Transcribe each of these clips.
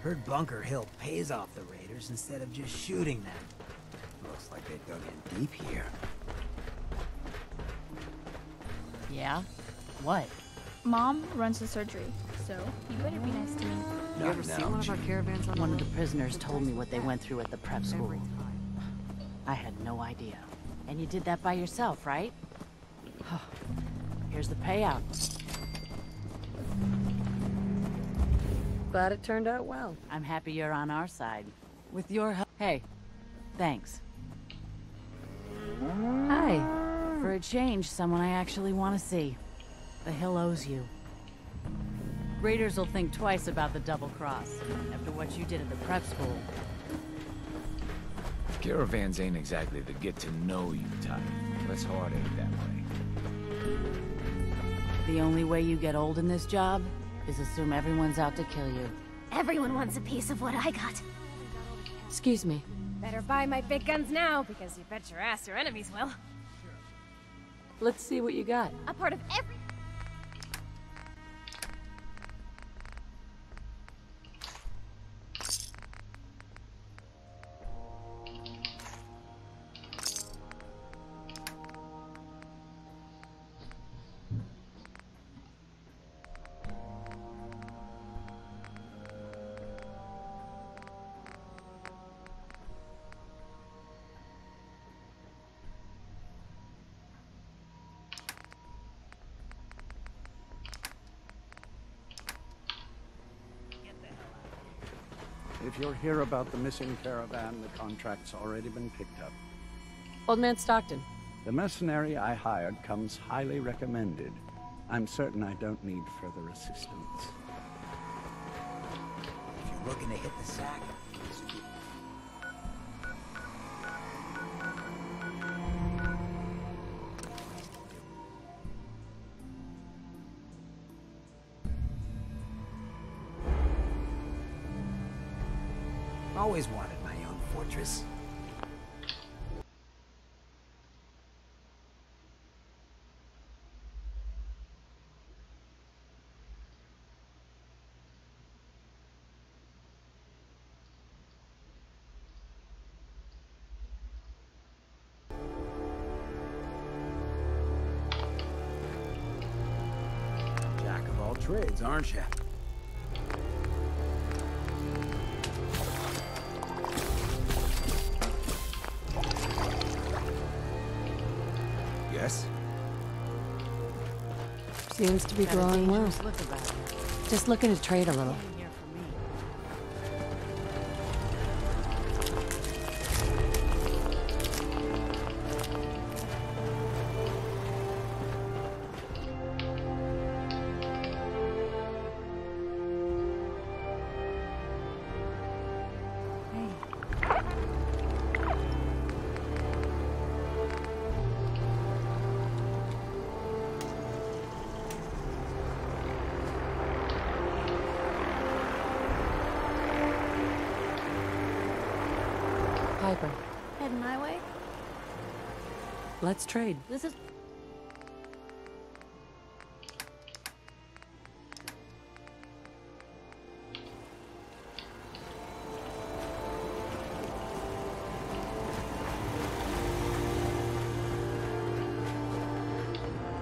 Heard Bunker Hill pays off the raiders instead of just shooting them. Looks like they dug in deep here. Yeah? What? Mom runs the surgery, so you better be nice to me. You ever seen one of our caravans on One of the prisoners told me what they went through at the prep school. I had no idea. And you did that by yourself, right? Here's the payout. Glad it turned out well. I'm happy you're on our side. With your help. Hey, thanks. Hi. For a change, someone I actually want to see. The Hill owes you. Raiders will think twice about the double cross after what you did at the prep school. Caravans ain't exactly the get-to-know-you type. Less heartache that way. The only way you get old in this job is assume everyone's out to kill you. Everyone wants a piece of what I got. Excuse me. Better buy my big guns now, because you bet your ass your enemies will. Let's see what you got. A part of every... If you're here about the missing caravan, the contract's already been picked up. Old Man Stockton. The mercenary I hired comes highly recommended. I'm certain I don't need further assistance. If you're looking to hit the sack, always wanted my own fortress. Jack of all trades, aren't you? Yes? Seems to be Got a growing well. dangerous look about you. Just looking to trade a little. Here for me. Piper, Heading my way? let's trade. This is...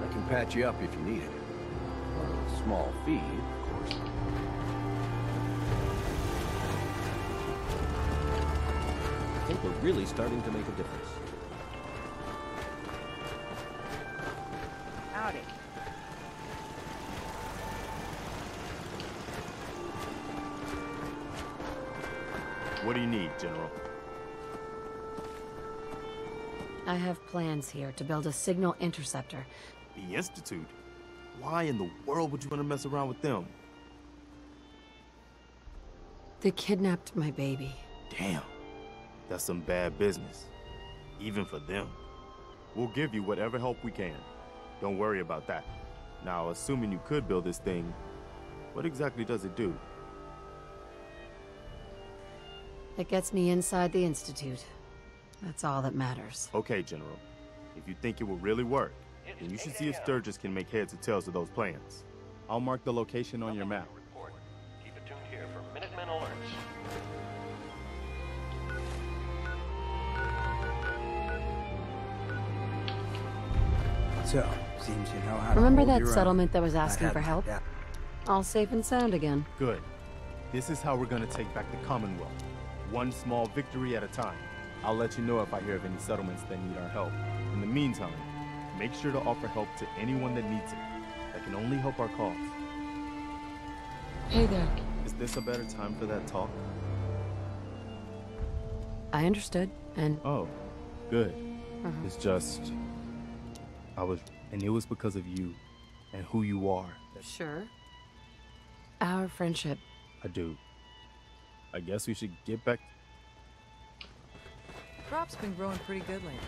I can patch you up if you need it. On a small fee, of course. I think we're really starting to make a difference. Howdy. What do you need, General? I have plans here to build a signal interceptor. The Institute? Why in the world would you want to mess around with them? They kidnapped my baby. Damn. That's some bad business. Even for them. We'll give you whatever help we can. Don't worry about that. Now, assuming you could build this thing, what exactly does it do? It gets me inside the Institute. That's all that matters. Okay, General. If you think it will really work, then you should see if Sturgis can make heads or tails of those plans. I'll mark the location on your map. Keep it tuned here for Minutemen alerts. So, seems you know how to Remember hold that your own. settlement that was I asking for hadn't help? that. All safe and sound again. Good. This is how we're gonna take back the Commonwealth. One small victory at a time. I'll let you know if I hear of any settlements that need our help. In the meantime, make sure to offer help to anyone that needs it. That can only help our cause. Hey there. Is this a better time for that talk? I understood, and Oh, good. It's just... And it was because of you and who you are. sure. Our friendship. I do. I guess we should get back... Crop's been growing pretty good lately.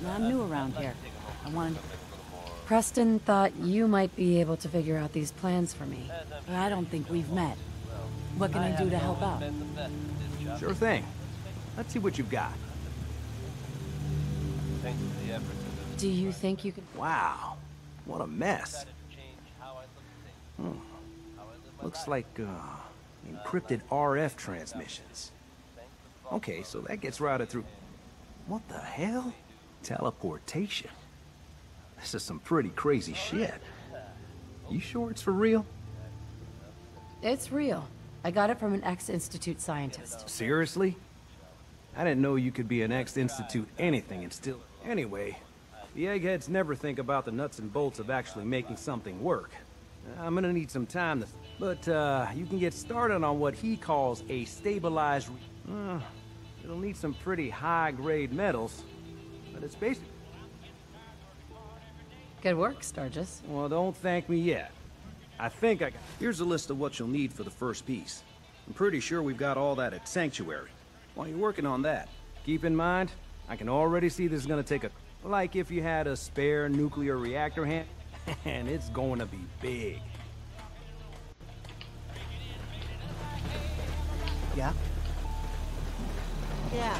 I'm new around here. I wanted... Preston thought you might be able to figure out these plans for me. I don't think we've met. What can I do to help out? Sure thing. Let's see what you've got. Do you think you could... Wow, what a mess. Looks like encrypted RF transmissions. Okay, so that gets routed through... What the hell? Teleportation. This is some pretty crazy shit. You sure it's for real? It's real. I got it from an ex-Institute scientist. Seriously? I didn't know you could be an ex-Institute anything and still... Anyway, the eggheads never think about the nuts and bolts of actually making something work. I'm gonna need some time to... But, you can get started on what he calls a stabilized... It'll need some pretty high-grade metals, but it's basically... Good work, Sturgis. Well, don't thank me yet. I think I got... Here's a list of what you'll need for the first piece. I'm pretty sure we've got all that at Sanctuary. While you're working on that, keep in mind, I can already see this is gonna take a... Like if you had a spare nuclear reactor hand, and it's going to be big. Yeah? Yeah.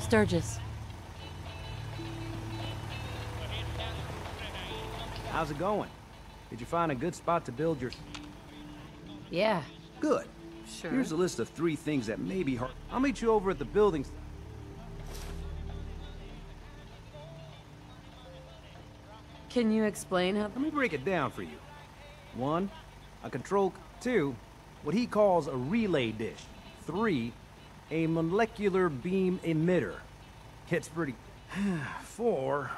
Sturgis. How's it going? Did you find a good spot to build your... Yeah, Good. sure. Here's a list of 3 things that may be hard. I'll meet you over at the building. Can you explain how... Let me break it down for you. 1, a control... 2, what he calls a relay dish. 3, a molecular beam emitter. Gets pretty... 4,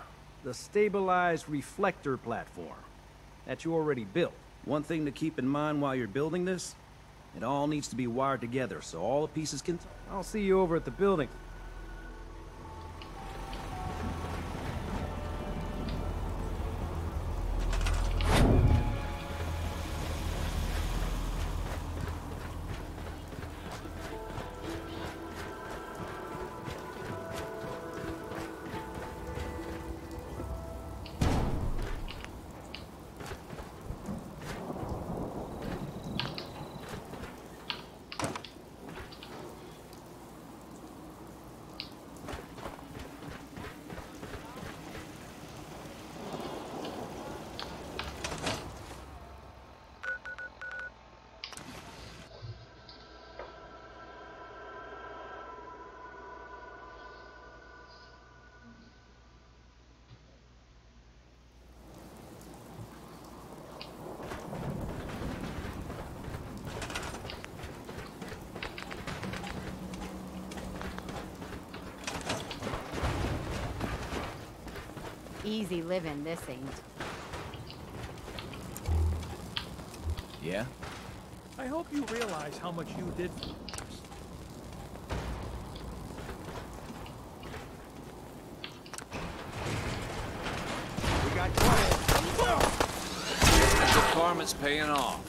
the stabilized reflector platform that you already built. One thing to keep in mind while you're building this, it all needs to be wired together so all the pieces can... I'll see you over at the building. Easy living, this ain't. Yeah? I hope you realize how much you did for us. We got 20. The karma's paying off.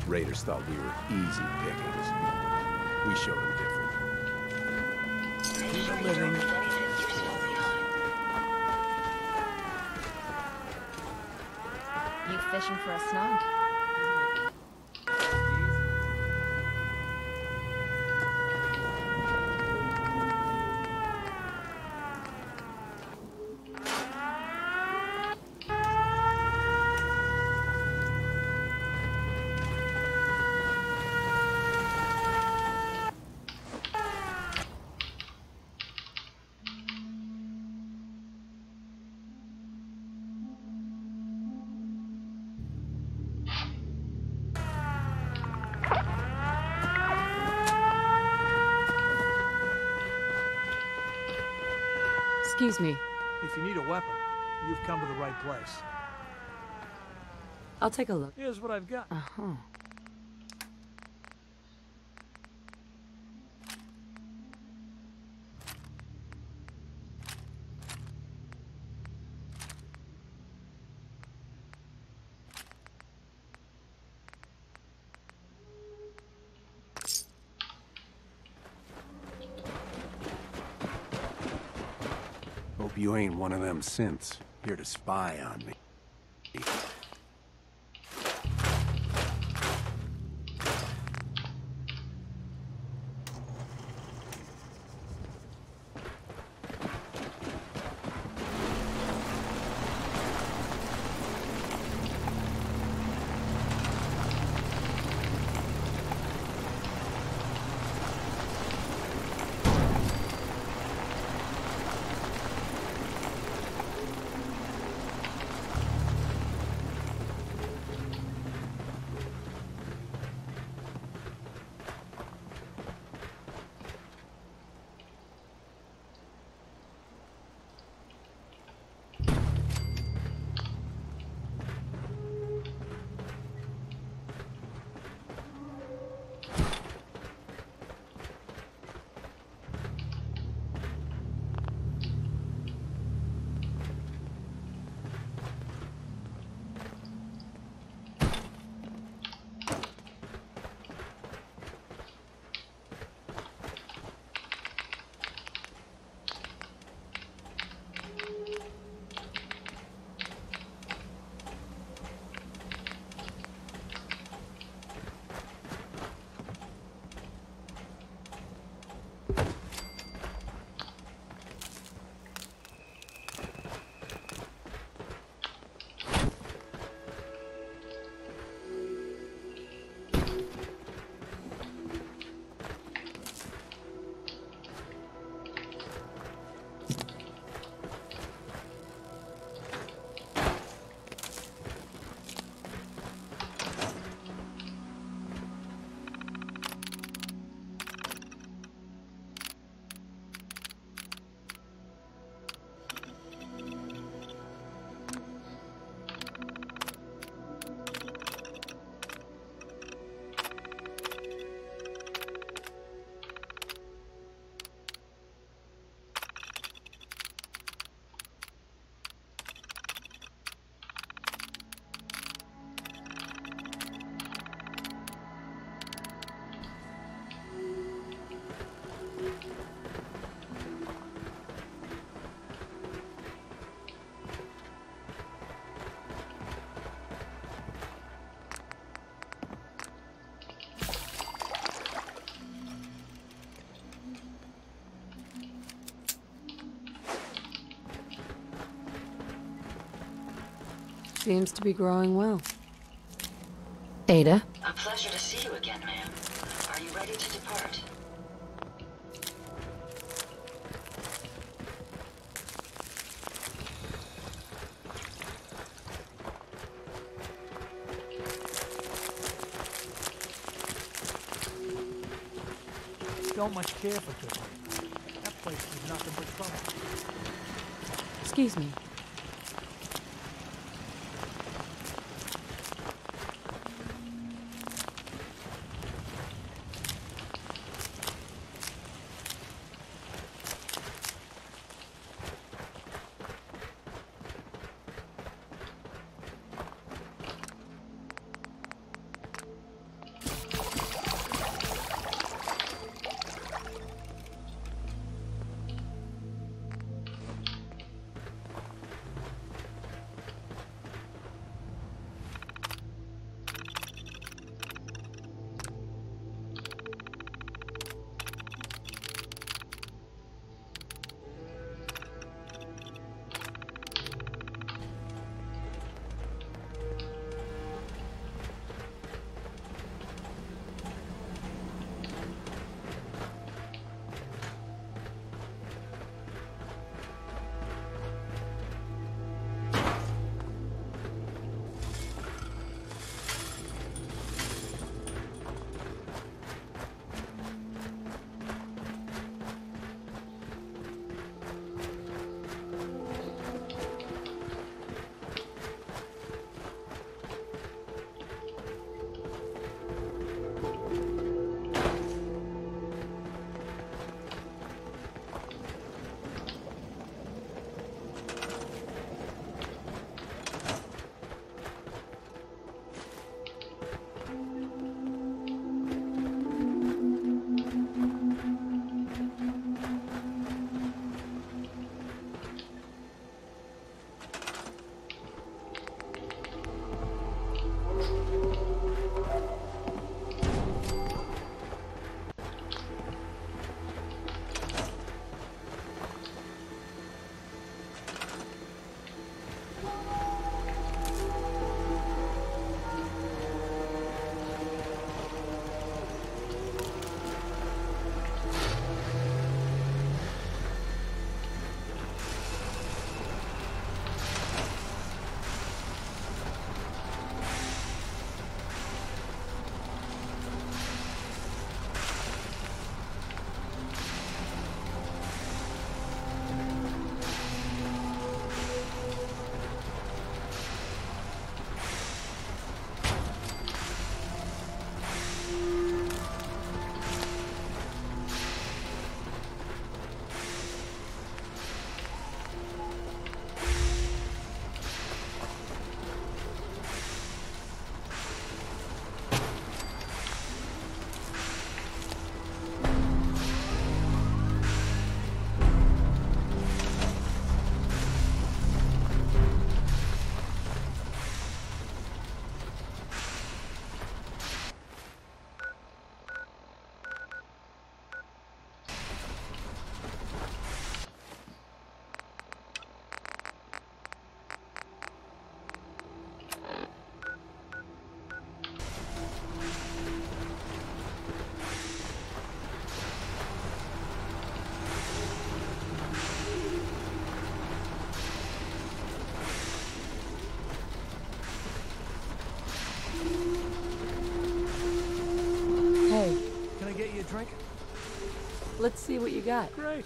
Raiders thought we were easy pickings. We showed them different. Keep it living. You fishing for a snog? Excuse me. If you need a weapon, you've come to the right place. I'll take a look. Here's what I've got. Uh-huh. Hope you ain't one of them synths here to spy on me. Seems to be growing well. Ada? A pleasure to see you again, ma'am. Are you ready to depart? don't much care for Goodwin. That place is nothing but trouble. Excuse me. drink? Let's see what you got. Great.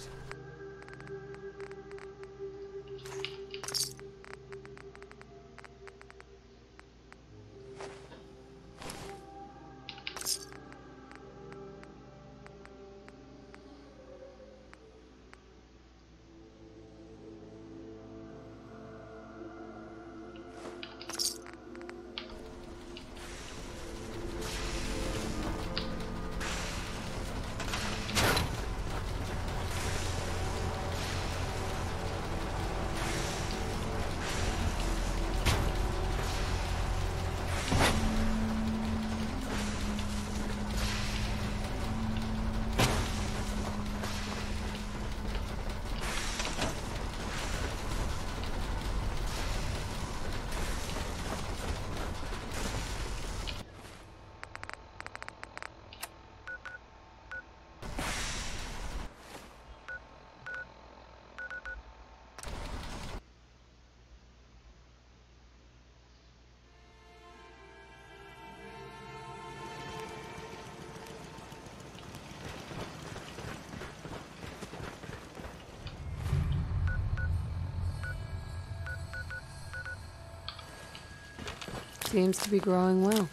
seems to be growing well.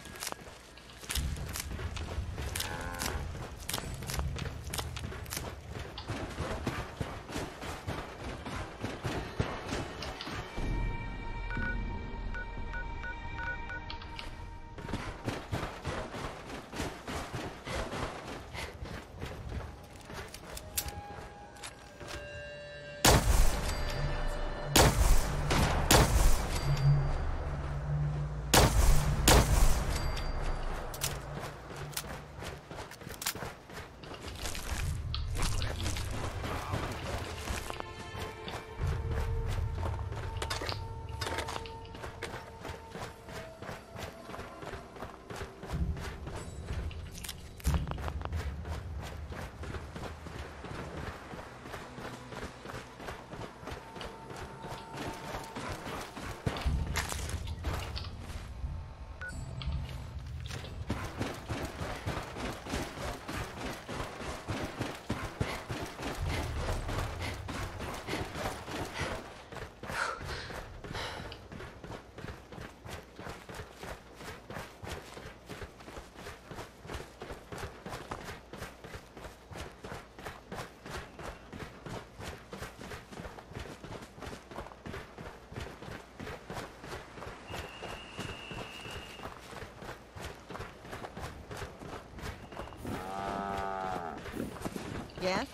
Yes?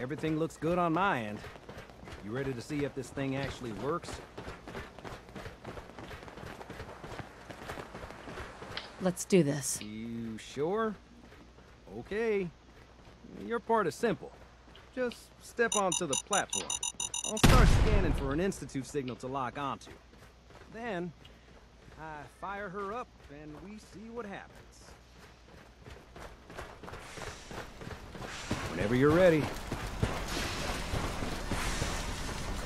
Everything looks good on my end. You ready to see if this thing actually works? Let's do this. You sure? Okay. Your part is simple. Just step onto the platform. I'll start scanning for an Institute signal to lock onto. Then, I fire her up and we see what happens. Whenever you're ready.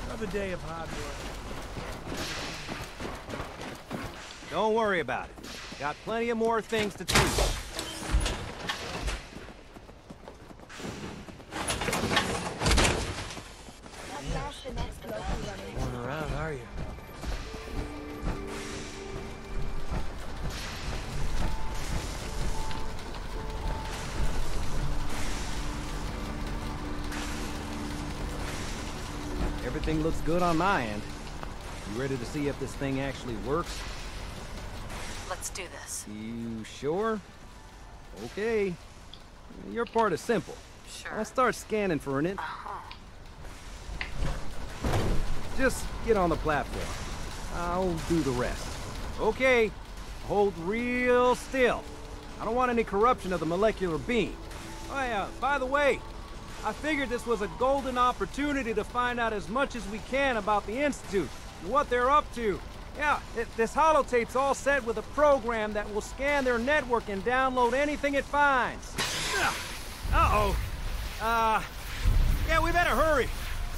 Another day of hard work. Don't worry about it. Got plenty of more things to do. Going around, are you? Everything looks good on my end. You ready to see if this thing actually works? Let's do this. You sure? Okay. Your part is simple. Sure. I'll start scanning for an Just get on the platform. I'll do the rest. Okay. Hold real still. I don't want any corruption of the molecular beam. Oh yeah, by the way, I figured this was a golden opportunity to find out as much as we can about the Institute and what they're up to. Yeah, this holotape's all set with a program that will scan their network and download anything it finds. Uh-oh. Yeah, we better hurry.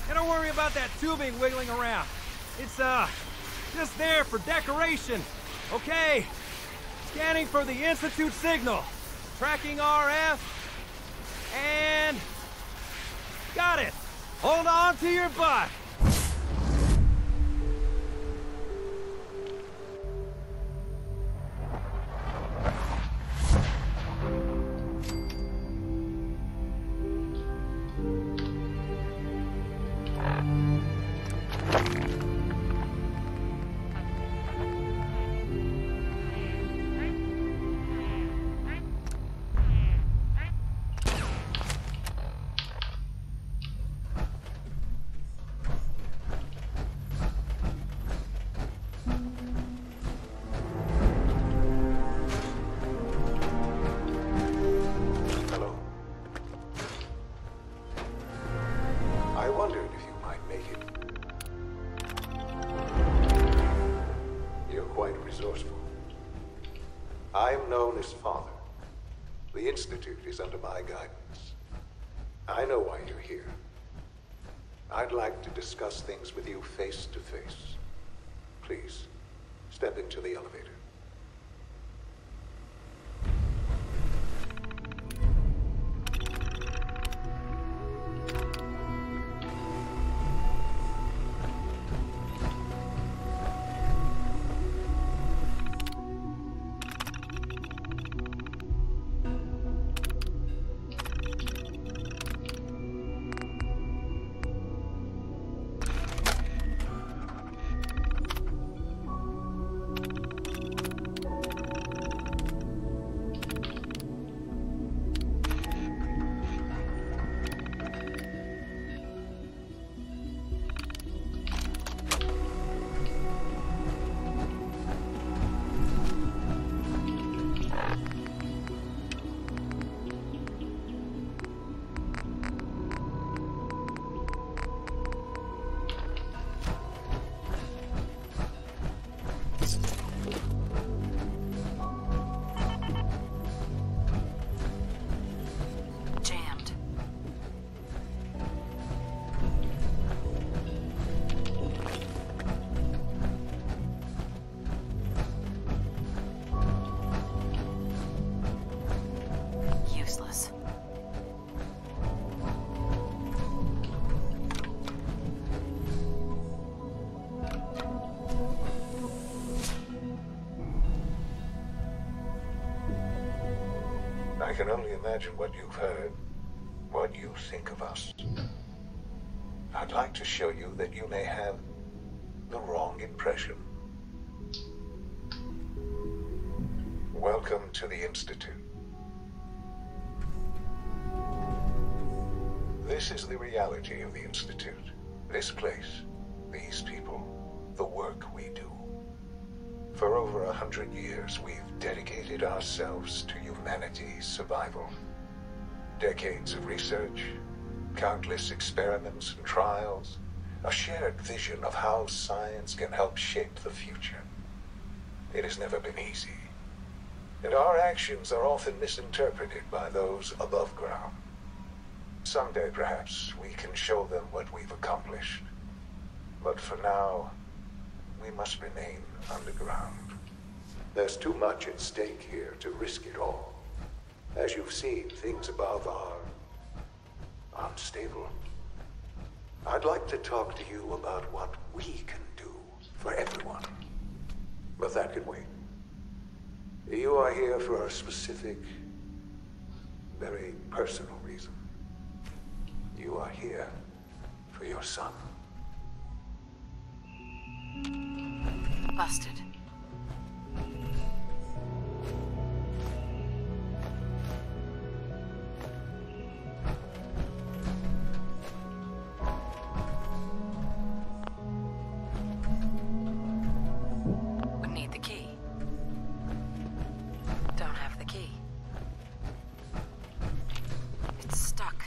And don't worry about that tubing wiggling around. It's, just there for decoration. Okay. Scanning for the Institute signal. Tracking RF. And... got it. Hold on to your butt. I'm known as Father. The Institute is under my guidance. I know why you're here. I'd like to discuss things with you face to face. Please, step into the elevator. I can only imagine what you've heard, what you think of us. I'd like to show you that you may have the wrong impression. Welcome to the Institute. This is the reality of the Institute. This place, these people, the work we do. For over 100 years, we've dedicated ourselves to humanity's survival. Decades of research, countless experiments and trials, a shared vision of how science can help shape the future. It has never been easy, and our actions are often misinterpreted by those above ground. Someday, perhaps, we can show them what we've accomplished. But for now, we must remain underground. There's too much at stake here to risk it all. As you've seen, things above are unstable. I'd like to talk to you about what we can do for everyone. But that can wait. You are here for a specific, very personal reason. You are here for your son. Busted. We need the key. Don't have the key. It's stuck.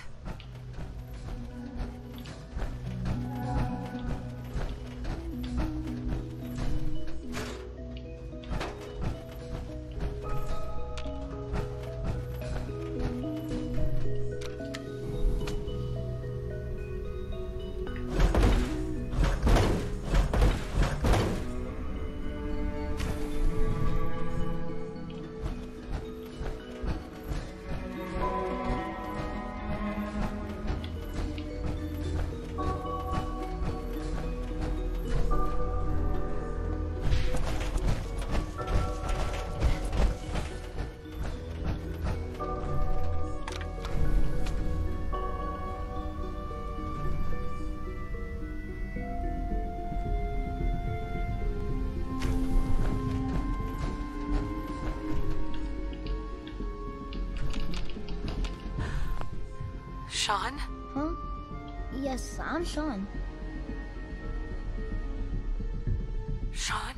Sean? Huh? Yes, I'm Sean. Sean?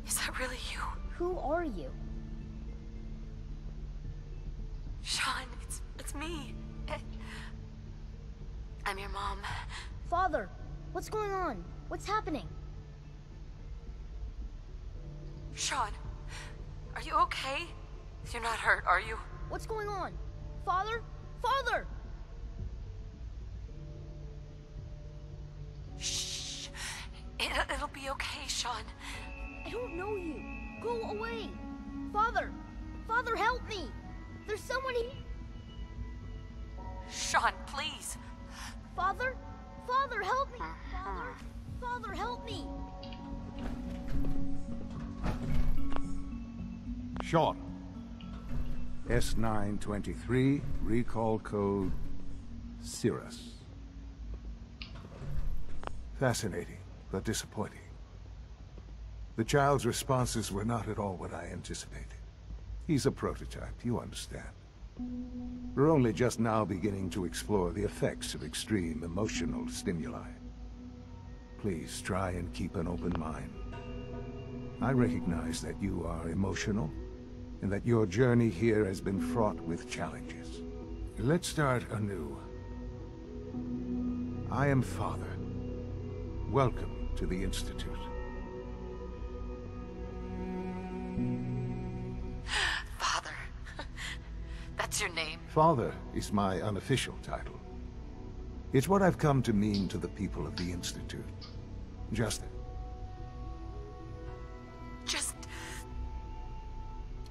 Is that really you? Who are you? Sean, it's me. I'm your mom. Father, what's going on? What's happening? Sean, are you okay? You're not hurt, are you? What's going on? Father? Father! It'll be okay, Sean. I don't know you. Go away. Father! Father, help me! There's someone here! Sean, please! Father? Father, help me! Father? Father, help me! Sean. S923, recall code Cirrus. Fascinating, but disappointing. The child's responses were not at all what I anticipated. He's a prototype, you understand. We're only just now beginning to explore the effects of extreme emotional stimuli. Please try and keep an open mind. I recognize that you are emotional, and that your journey here has been fraught with challenges. Let's start anew. I am Father. Welcome to the Institute. Father. That's your name? Father is my unofficial title. It's what I've come to mean to the people of the Institute. Just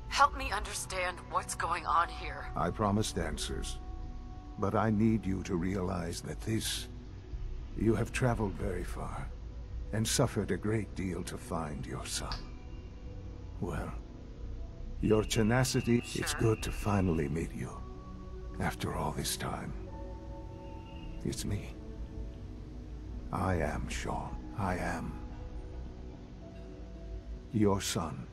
help me understand what's going on here. I promised answers, but I need you to realize that you have traveled very far, and suffered a great deal to find your son. Well, your tenacity, it's good to finally meet you. After all this time. It's me. I am Sean. I am your son.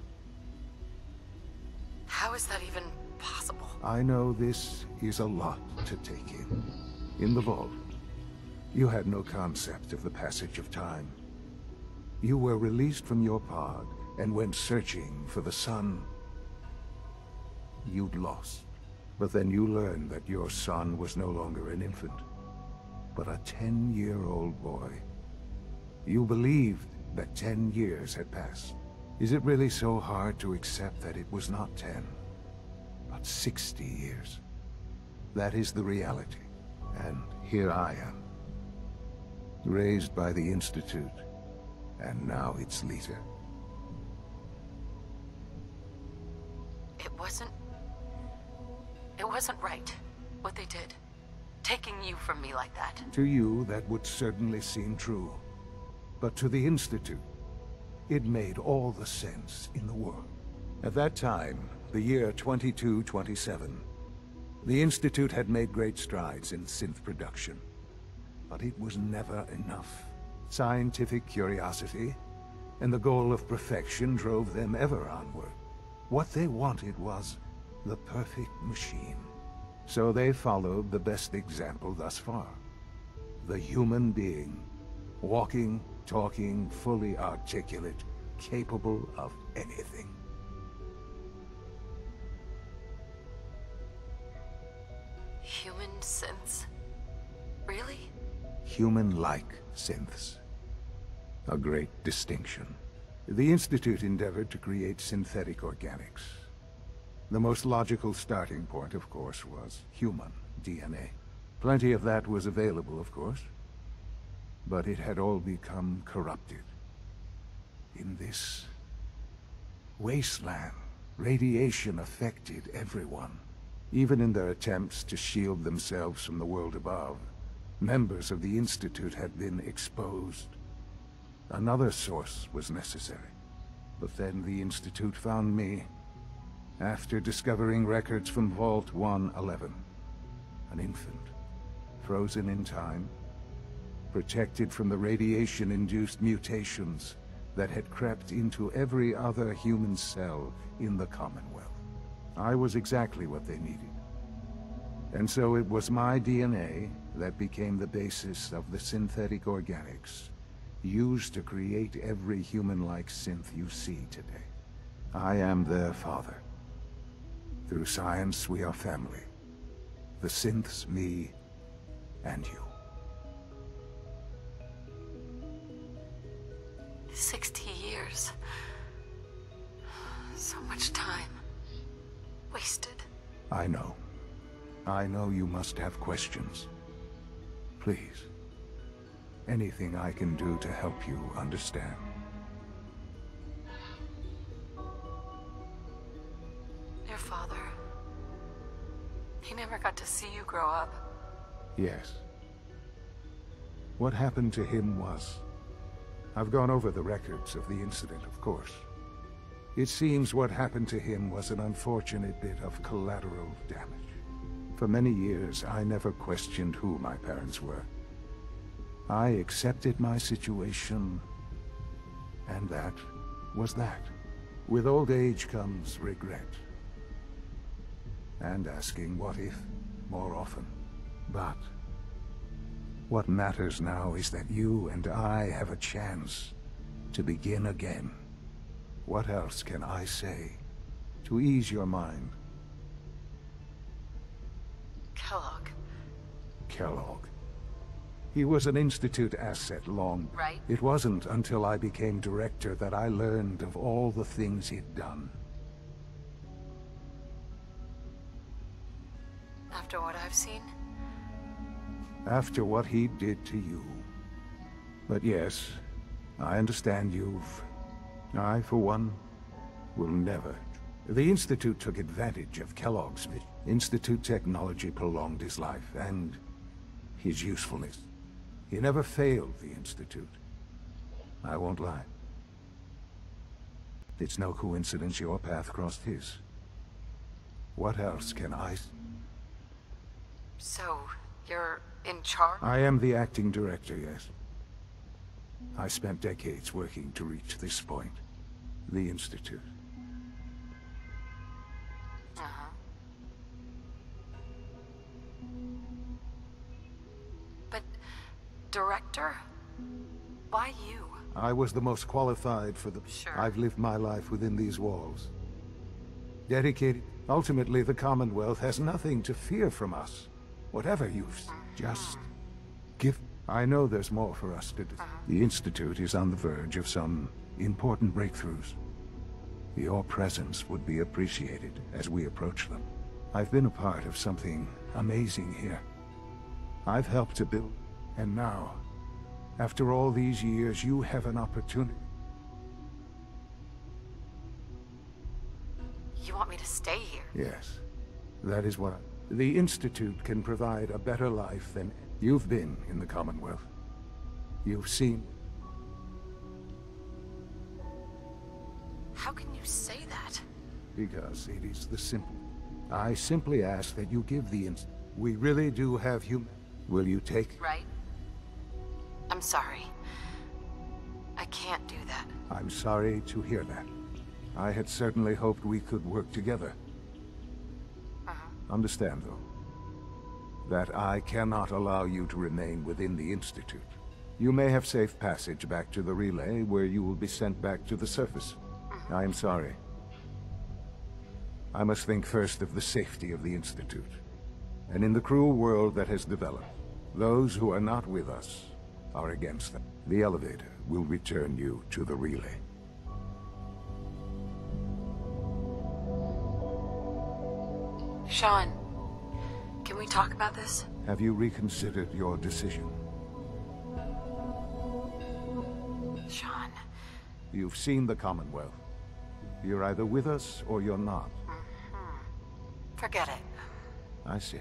How is that even possible? I know this is a lot to take in. In the vault, you had no concept of the passage of time. You were released from your pod and went searching for the son you'd lost. But then you learned that your son was no longer an infant, but a 10-year-old boy. You believed that 10 years had passed. Is it really so hard to accept that it was not 10, but 60 years? That is the reality, and here I am. Raised by the Institute, and now its leader. It wasn't right, what they did. Taking you from me like that. To you, that would certainly seem true. But to the Institute, it made all the sense in the world. At that time, the year 2227, the Institute had made great strides in synth production. But it was never enough. Scientific curiosity and the goal of perfection drove them ever onward. What they wanted was the perfect machine. So they followed the best example thus far. The human being. Walking, talking, fully articulate, capable of anything. Human synths? Really? Human-like synths. A great distinction. The Institute endeavored to create synthetic organics. The most logical starting point, of course, was human DNA. Plenty of that was available, of course. But it had all become corrupted. In this wasteland, radiation affected everyone. Even in their attempts to shield themselves from the world above, members of the Institute had been exposed. Another source was necessary. But then the Institute found me, after discovering records from Vault 111. An infant, frozen in time, protected from the radiation-induced mutations that had crept into every other human cell in the Commonwealth. I was exactly what they needed. And so it was my DNA that became the basis of the synthetic organics used to create every human-like synth you see today. I am their father. Through science, we are family. The synths, me, and you. 60 years. So much time. Wasted. I know. I know you must have questions. Please, anything I can do to help you understand. Your father... he never got to see you grow up. Yes. What happened to him was... I've gone over the records of the incident, of course. It seems what happened to him was an unfortunate bit of collateral damage. For many years, I never questioned who my parents were. I accepted my situation, and that was that. With old age comes regret. And asking what if more often. But what matters now is that you and I have a chance to begin again. What else can I say to ease your mind? Kellogg. Kellogg. He was an Institute asset long. Right. It wasn't until I became director that I learned of all the things he'd done. After what I've seen? After what he did to you. But yes, I understand I, for one, will never. The Institute took advantage of Kellogg's vision. Institute technology prolonged his life, and his usefulness. He never failed the Institute. I won't lie. It's no coincidence your path crossed his. What else can I... So, you're in charge? I am the acting director, yes. I spent decades working to reach this point. The Institute. Uh-huh. But, director? Why you? I was the most qualified for the... Sure. I've lived my life within these walls. Dedicated. Ultimately, the Commonwealth has nothing to fear from us. Whatever you've... Just... give... I know there's more for us to do. The Institute is on the verge of some important breakthroughs. Your presence would be appreciated as we approach them. I've been a part of something amazing here. I've helped to build... And now, after all these years, you have an opportunity. You want me to stay here? Yes. That is what... The Institute can provide a better life than... You've been in the Commonwealth. You've seen... How can you say that? Because it is the simple... I simply ask that you give the We really do have human... Will you take... Right? I'm sorry. I can't do that. I'm sorry to hear that. I had certainly hoped we could work together. Understand, though, that I cannot allow you to remain within the Institute. You may have safe passage back to the relay, where you will be sent back to the surface. I am sorry. I must think first of the safety of the Institute. And in the cruel world that has developed, those who are not with us are against them. The elevator will return you to the relay. Sean, can we talk about this? Have you reconsidered your decision? Sean. You've seen the Commonwealth. You're either with us or you're not. Forget it. I see.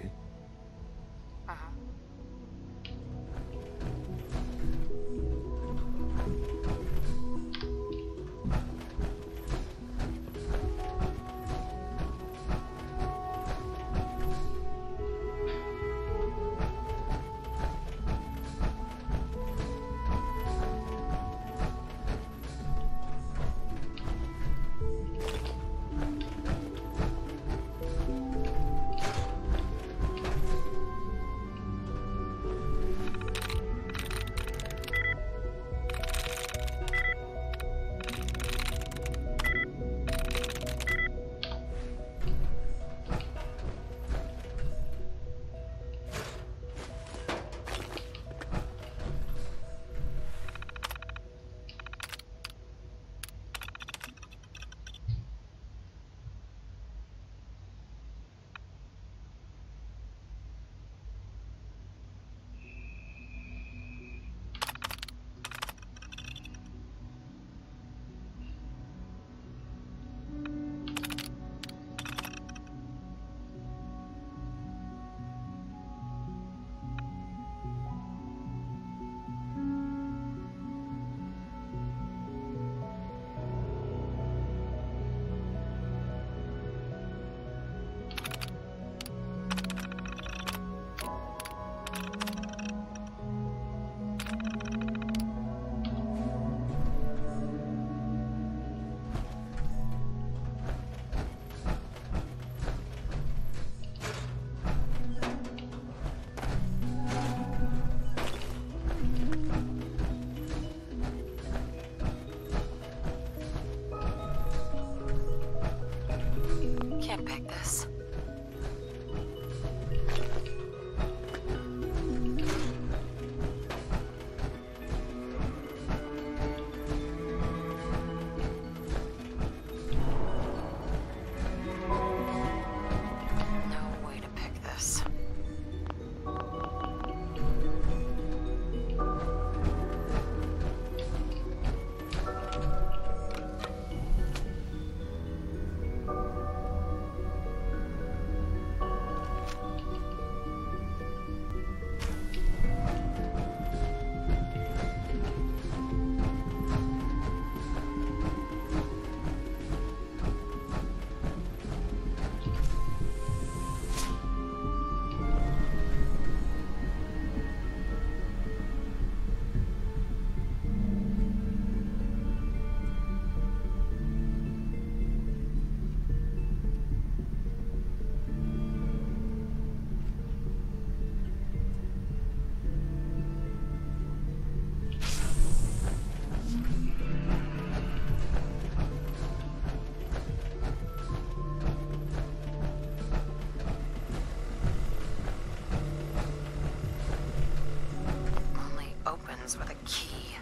comes with a key.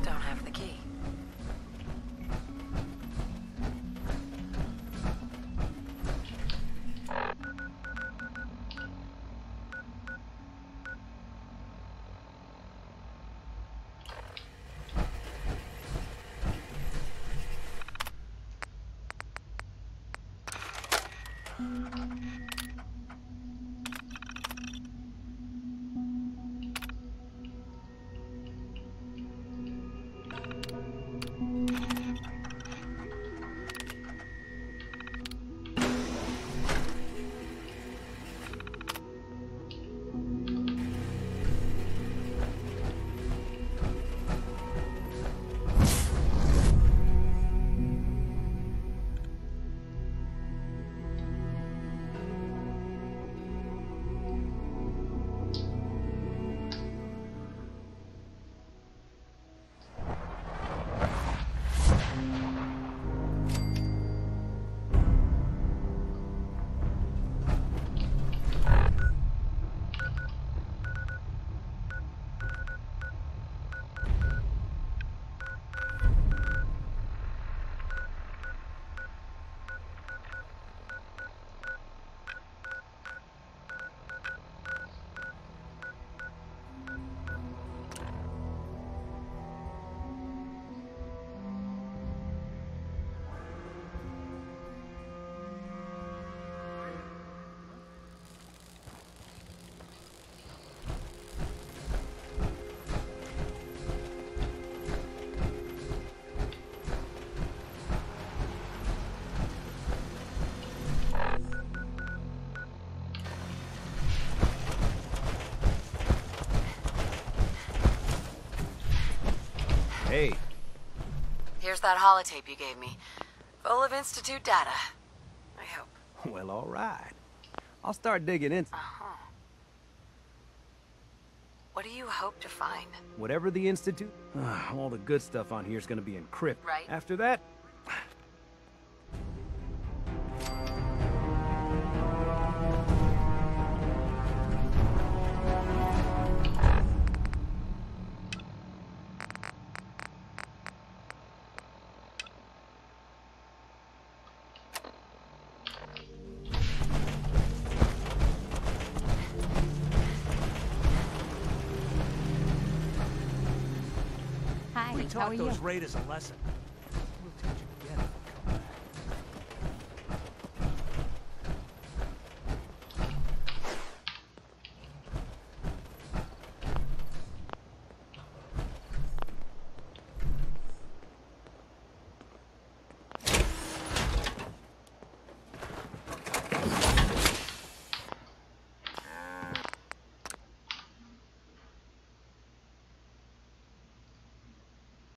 Don't have the key. Hey. Here's that holotape you gave me. Full of Institute data. I hope. Well, all right. I'll start digging in. Uh-huh. What do you hope to find? Whatever the Institute... all the good stuff on here is going to be encrypted. Right. After that... We taught those raiders a lesson.